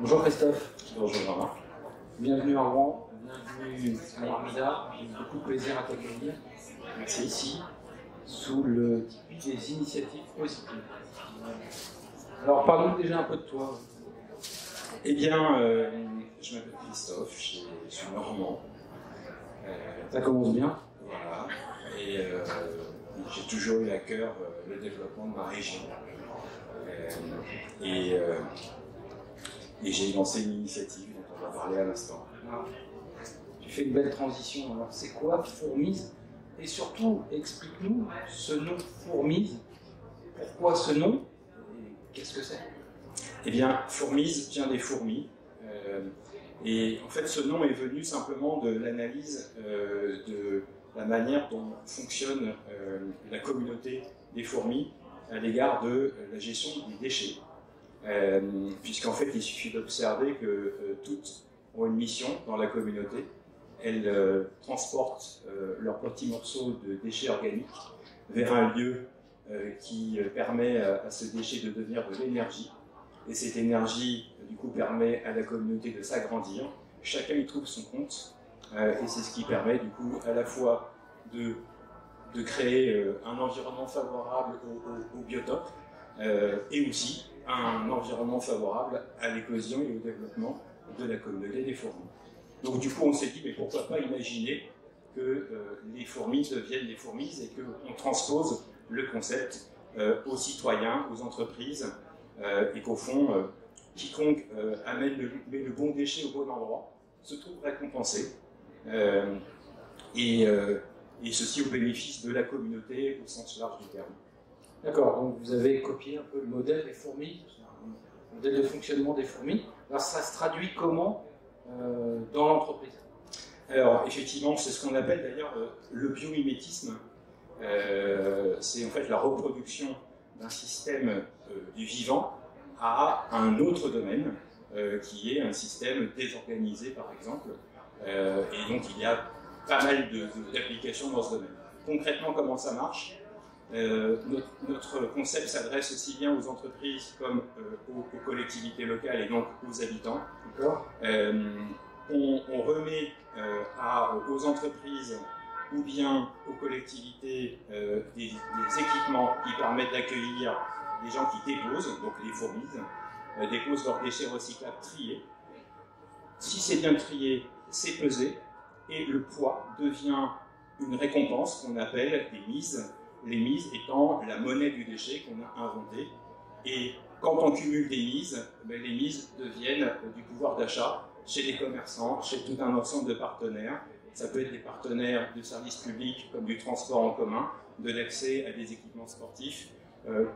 Bonjour Christophe. Bonjour Jean-Marc. Bienvenue à Rouen, bienvenue à Armida. J'ai beaucoup de plaisir à t'accueillir. Merci. Ici, sous le titre des initiatives positives. Alors parle-nous déjà un peu de toi. Eh bien, je m'appelle Christophe, je suis normand. Ça commence bien. Voilà. Et j'ai toujours eu à cœur le développement de ma région. Et j'ai lancé une initiative dont on va parler à l'instant. Ah. Tu fais une belle transition. Alors c'est quoi Fourmise? Et surtout, explique-nous ce nom Fourmise. Pourquoi ce nom? Et qu'est-ce que c'est? Eh bien, Fourmise vient des fourmis. Et en fait, ce nom est venu simplement de l'analyse de la manière dont fonctionne la communauté des fourmis à l'égard de la gestion des déchets. Puisqu'en fait, il suffit d'observer que toutes ont une mission dans la communauté. Elles transportent leurs petits morceaux de déchets organiques vers un lieu qui permet à ce déchet de devenir de l'énergie. Et cette énergie, du coup, permet à la communauté de s'agrandir. Chacun y trouve son compte. Et c'est ce qui permet, du coup, à la fois de créer un environnement favorable au biotope et aussi un environnement favorable à l'éclosion et au développement de la communauté des fourmis. Donc du coup, on s'est dit, mais pourquoi pas imaginer que les fourmis deviennent des fourmis et qu'on transpose le concept aux citoyens, aux entreprises, et qu'au fond, quiconque amène le bon déchet au bon endroit se trouve récompensé, et ceci au bénéfice de la communauté au sens large du terme. D'accord, donc vous avez copié un peu le modèle des fourmis, le modèle de fonctionnement des fourmis. Alors ça se traduit comment dans l'entreprise? Alors effectivement, c'est ce qu'on appelle d'ailleurs le biomimétisme. C'est en fait la reproduction d'un système du vivant à un autre domaine, qui est un système désorganisé par exemple. Et donc il y a pas mal d'applications dans ce domaine. Concrètement, comment ça marche? Notre concept s'adresse aussi bien aux entreprises comme aux collectivités locales et donc aux habitants. On remet aux entreprises ou bien aux collectivités des équipements qui permettent d'accueillir des gens qui déposent, donc les fourmis, déposent leurs déchets recyclables triés. Si c'est bien trié, c'est pesé, et le poids devient une récompense qu'on appelle des mises. Les mises étant la monnaie du déchet qu'on a inventée. Et quand on cumule des mises, les mises deviennent du pouvoir d'achat chez les commerçants, chez tout un ensemble de partenaires. Ça peut être des partenaires de services publics comme du transport en commun, de l'accès à des équipements sportifs,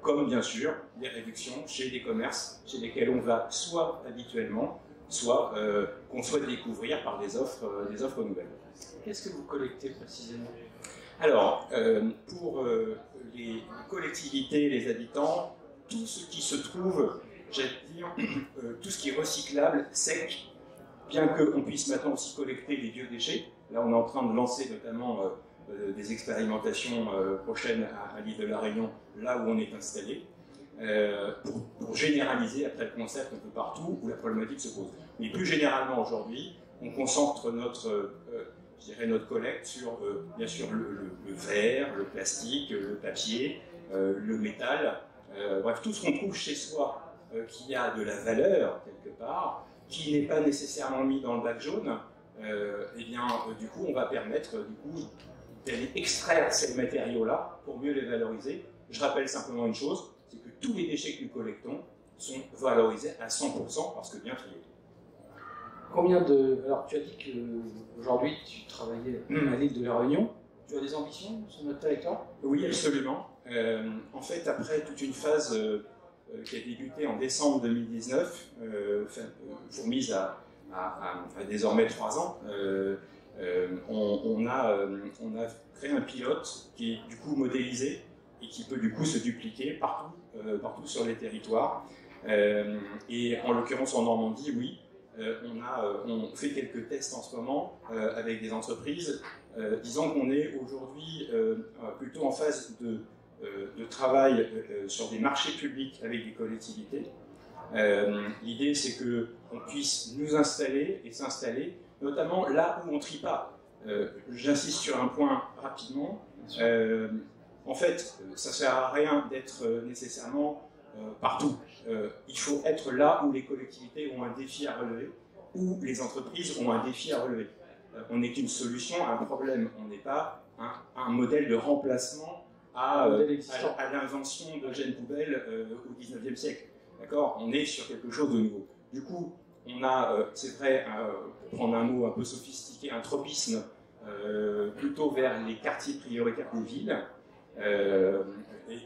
comme bien sûr des réductions chez des commerces chez lesquels on va soit habituellement, soit qu'on souhaite découvrir par des offres nouvelles. Qu'est-ce que vous collectez précisément? Alors, pour les collectivités, les habitants, tout ce qui se trouve, j'allais dire, tout ce qui est recyclable, sec, bien qu'on puisse maintenant aussi collecter les biodéchets. Là, on est en train de lancer notamment des expérimentations prochaines à l'île de la Réunion, là où on est installé, pour généraliser après le concept un peu partout où la problématique se pose. Mais plus généralement aujourd'hui, on concentre notre collecte sur, bien sûr, le verre, le plastique, le papier, le métal, bref, tout ce qu'on trouve chez soi qui a de la valeur, quelque part, qui n'est pas nécessairement mis dans le bac jaune, eh bien, du coup, on va permettre, d'aller extraire ces matériaux-là pour mieux les valoriser. Je rappelle simplement une chose, c'est que tous les déchets que nous collectons sont valorisés à 100% parce que bien triés. Combien de... Alors, tu as dit qu'aujourd'hui, tu travaillais à l'île de la Réunion. Tu as des ambitions sur notre territoire? Oui, absolument. En fait, après toute une phase qui a débuté en décembre 2019, Fourmise a désormais 3 ans, on a créé un pilote qui est du coup modélisé et qui peut du coup se dupliquer partout sur les territoires. Et en l'occurrence en Normandie, oui. On fait quelques tests en ce moment avec des entreprises, disant qu'on est aujourd'hui plutôt en phase de travail sur des marchés publics avec des collectivités, L'idée, c'est qu'on puisse nous installer et s'installer, notamment là où on ne trie pas. J'insiste sur un point rapidement. En fait, ça ne sert à rien d'être nécessairement partout. Il faut être là où les collectivités ont un défi à relever, où les entreprises ont un défi à relever. On est une solution à un problème, on n'est pas un modèle de remplacement à l'invention de gènes poubelles au XIXe siècle. D'accord ? On est sur quelque chose de nouveau. Du coup, on a, c'est vrai, pour prendre un mot un peu sophistiqué, un tropisme plutôt vers les quartiers prioritaires des villes.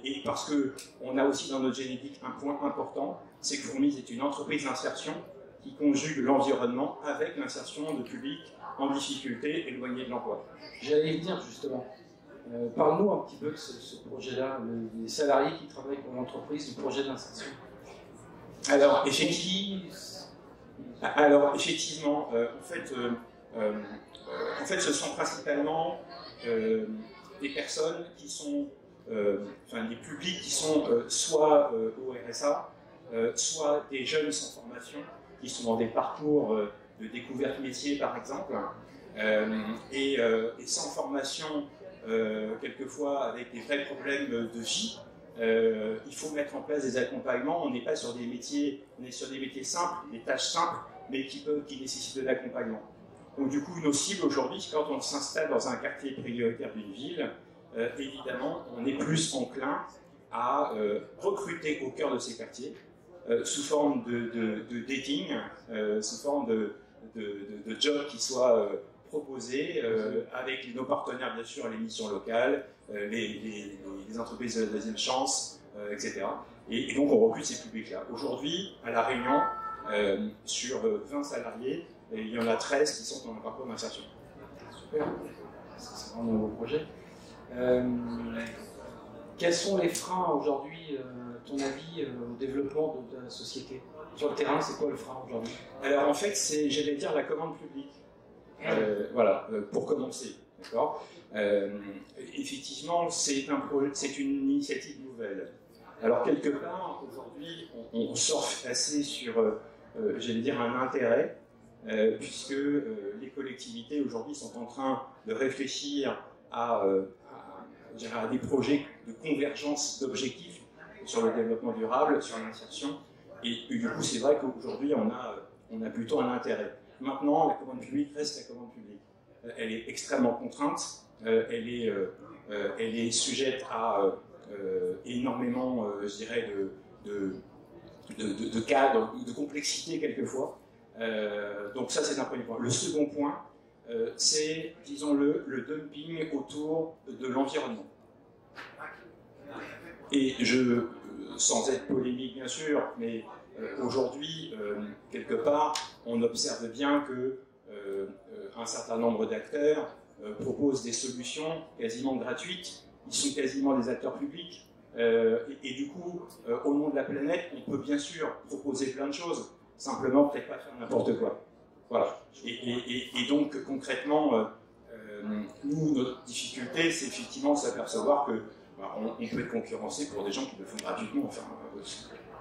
Et parce qu'on a aussi dans notre génétique un point important, c'est que Fourmise est une entreprise d'insertion qui conjugue l'environnement avec l'insertion de publics en difficulté, éloignés de l'emploi. J'allais y venir justement. Parle-nous un petit peu de ce projet-là, les salariés qui travaillent pour l'entreprise, du projet d'insertion. Alors, effectivement, en fait, ce sont principalement des personnes qui sont, des publics qui sont soit au RSA, soit des jeunes sans formation, qui sont dans des parcours de découverte métier, par exemple, et sans formation, quelquefois avec des vrais problèmes de vie. Il faut mettre en place des accompagnements. On n'est pas sur des métiers, on est sur des métiers simples, des tâches simples, mais qui nécessitent de l'accompagnement. Donc du coup, nos cibles aujourd'hui, quand on s'installe dans un quartier prioritaire d'une ville, évidemment, on est plus enclin à recruter au cœur de ces quartiers, sous forme de dating, sous forme de jobs qui soient proposés avec nos partenaires, bien sûr, les missions locales, les entreprises de la deuxième chance, etc. Et donc on recrute ces publics-là. Aujourd'hui, à La Réunion, sur 20 salariés, il y en a 13 qui sont dans un parcours d'insertion. Super, c'est vraiment un nouveau projet. Quels sont les freins aujourd'hui, à ton avis, au développement de la société? Sur le terrain, c'est quoi le frein aujourd'hui? Alors en fait, c'est, j'allais dire, la commande publique. Voilà, pour commencer. D'accord. Effectivement, c'est une initiative nouvelle. Alors quelque part, aujourd'hui, on surfe assez sur, j'allais dire, un intérêt, puisque les collectivités aujourd'hui sont en train de réfléchir à des projets de convergence d'objectifs sur le développement durable, sur l'insertion, et du coup, c'est vrai qu'aujourd'hui, on a plutôt un intérêt. Maintenant, la commande publique reste la commande publique. Elle est extrêmement contrainte, elle est sujette à énormément, je dirais, de cadres, de complexité quelquefois. Donc ça, c'est un premier point. Le second point, c'est, disons-le, le dumping autour de l'environnement. Et sans être polémique bien sûr, mais aujourd'hui, quelque part, on observe bien que un certain nombre d'acteurs proposent des solutions quasiment gratuites. Ils sont quasiment des acteurs publics. Et du coup, au nom de la planète, on peut bien sûr proposer plein de choses, simplement peut-être pas faire n'importe quoi. Voilà. Et donc, concrètement, nous, notre difficulté, c'est effectivement s'apercevoir que on peut être concurrencé pour des gens qui le font gratuitement. Enfin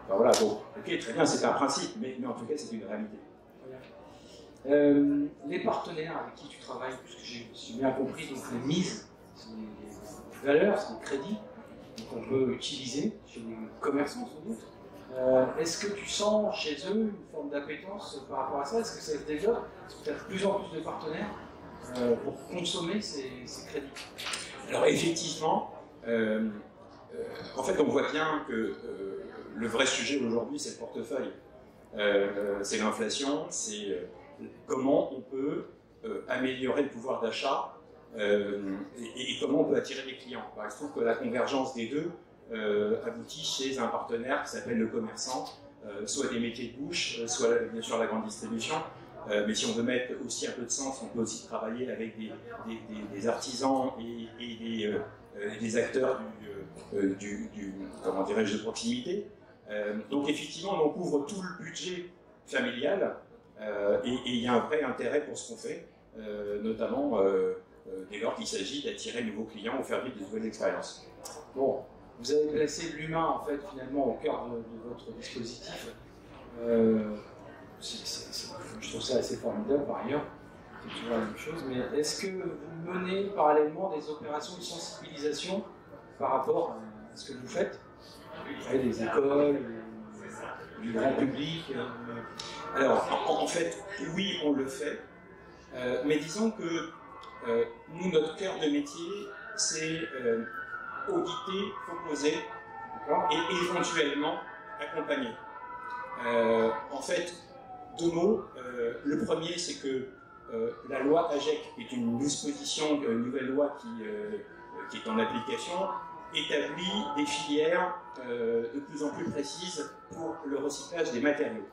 voilà, bon, ok, très bien, c'est un principe, mais en tout cas, c'est une réalité. Les partenaires avec qui tu travailles, puisque j'ai bien compris, donc les mises, c'est des valeurs, c'est des crédits qu'on peut utiliser chez les commerçants sans doute. Est-ce que tu sens chez eux une forme d'appétence par rapport à ça? Est-ce que ça se développe? Est-ce que tu as de plus en plus de partenaires pour consommer ces crédits? Alors effectivement, en fait on voit bien que le vrai sujet aujourd'hui c'est le portefeuille. C'est l'inflation, c'est comment on peut améliorer le pouvoir d'achat et comment on peut attirer les clients. Il se trouve que la convergence des deux aboutit chez un partenaire qui s'appelle le commerçant, soit des métiers de bouche, soit bien sûr la grande distribution. Mais si on veut mettre aussi un peu de sens, on peut aussi travailler avec des artisans et des acteurs comment dirais-je, de proximité. Donc effectivement, on couvre tout le budget familial et il y a un vrai intérêt pour ce qu'on fait, notamment dès lors qu'il s'agit d'attirer de nouveaux clients ou faire vivre de nouvelles expériences. Bon, vous avez placé l'humain en fait finalement au cœur de votre dispositif. Je trouve ça assez formidable par ailleurs, c'est toujours la même chose, mais est-ce que vous menez parallèlement des opérations de sensibilisation par rapport à ce que vous faites, des écoles, du grand public? Alors, en fait, oui, on le fait, mais disons que nous, notre cœur de métier, c'est auditer, proposer et éventuellement accompagner. En fait, deux mots. Le premier, c'est que la loi AGEC est une disposition, une nouvelle loi qui est en application, établit des filières de plus en plus précises pour le recyclage des matériaux.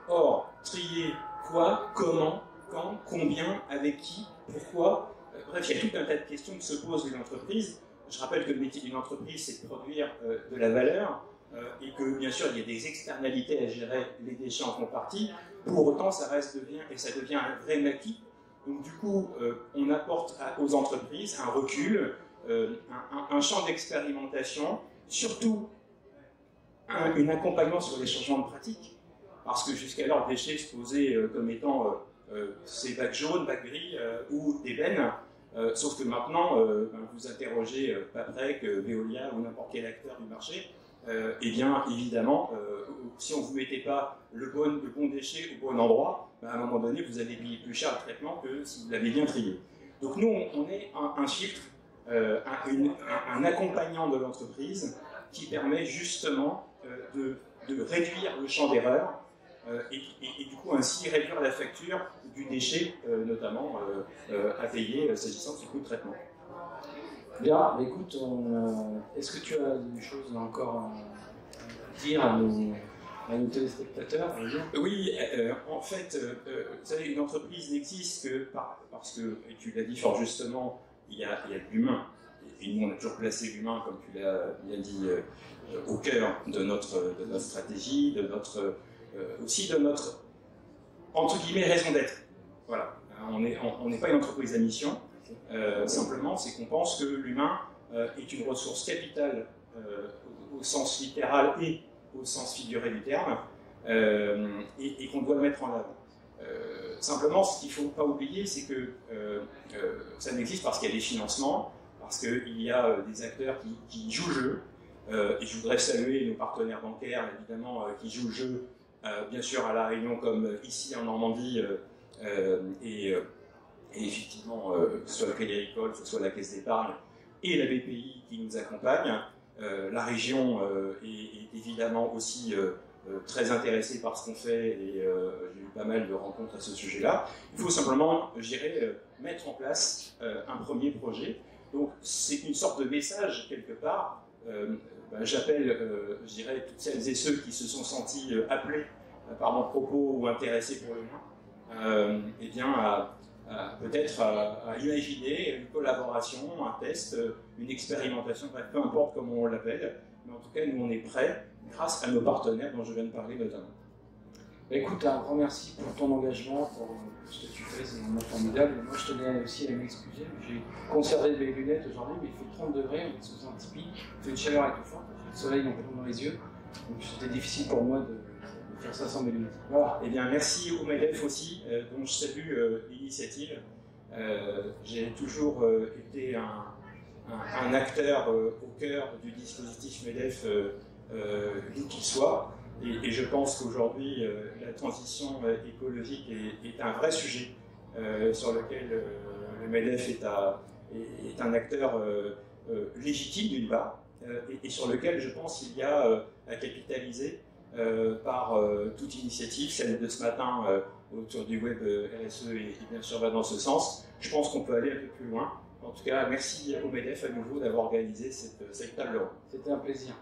Or, trier quoi, comment, quand, combien, avec qui, pourquoi, bref, il y a tout un tas de questions que se pose une entreprise. Je rappelle que le métier d'une entreprise, c'est de produire de la valeur, et que bien sûr il y a des externalités à gérer, les déchets en font partie. Pour autant, ça devient un vrai maquis. Donc du coup, on apporte aux entreprises un recul, un champ d'expérimentation, surtout un accompagnement sur les changements de pratique, parce que jusqu'alors le déchet se posait comme étant ces bacs jaunes, bacs gris ou des bennes. Sauf que maintenant, vous interrogez Paprec, Veolia ou n'importe quel acteur du marché, et bien évidemment, si on ne vous mettait pas le bon déchet au bon endroit, à un moment donné, vous allez payer plus cher le traitement que si vous l'avez bien trié. Donc nous, on est un filtre, un accompagnant de l'entreprise qui permet justement de réduire le champ d'erreur et du coup ainsi réduire la facture du déchet, notamment à payer s'agissant de ce coût de traitement. Bien, écoute, est-ce que tu as des choses encore à dire à nos téléspectateurs? Oui, en fait, vous savez, une entreprise n'existe que parce que, et tu l'as dit fort justement, il y a de l'humain. Et nous, on a toujours placé l'humain, comme tu l'as bien dit, au cœur de notre stratégie, aussi de notre, entre guillemets, raison d'être. Voilà. On n'est pas une entreprise à mission. Simplement, c'est qu'on pense que l'humain est une ressource capitale au sens littéral et au sens figuré du terme, et qu'on doit le mettre en avant. Simplement, ce qu'il ne faut pas oublier, c'est que ça n'existe parce qu'il y a des financements, parce qu'il y a des acteurs qui jouent le jeu, et je voudrais saluer nos partenaires bancaires, évidemment, qui jouent le jeu, bien sûr à La Réunion comme ici en Normandie, et effectivement, que ce soit le Crédit Agricole, que ce soit la Caisse d'épargne et la BPI qui nous accompagnent. La région est évidemment aussi très intéressée par ce qu'on fait et j'ai eu pas mal de rencontres à ce sujet-là. Il faut simplement, je dirais, mettre en place un premier projet. Donc c'est une sorte de message quelque part. J'appelle, je dirais, toutes celles et ceux qui se sont sentis appelés par mon propos ou intéressés pour l'humain, eh bien peut-être à imaginer une collaboration, un test, une expérimentation, peu importe comment on l'appelle, mais en tout cas, nous, on est prêts grâce à nos partenaires dont je viens de parler notamment. Écoute, un grand merci pour ton engagement, pour ce que tu fais, c'est vraiment formidable. Moi, je tenais aussi à m'excuser. J'ai conservé mes lunettes aujourd'hui, mais il fait 30 degrés, on est sous un tipi, il fait une chaleur étouffante, il fait le soleil en plein dans les yeux, donc c'était difficile pour moi de faire ça sans mes lunettes. Voilà. Eh bien, merci au MEDEF aussi, dont je salue l'initiative. J'ai toujours été un acteur au cœur du dispositif MEDEF, d'où qu'il soit, et je pense qu'aujourd'hui, la transition écologique est un vrai sujet sur lequel le MEDEF est un acteur légitime d'une part, et sur lequel je pense qu'il y a à capitaliser par toute initiative, celle de ce matin autour du web RSE et bien sûr va dans ce sens. Je pense qu'on peut aller un peu plus loin. En tout cas, merci au MEDEF à nouveau d'avoir organisé cette table ronde. C'était un plaisir.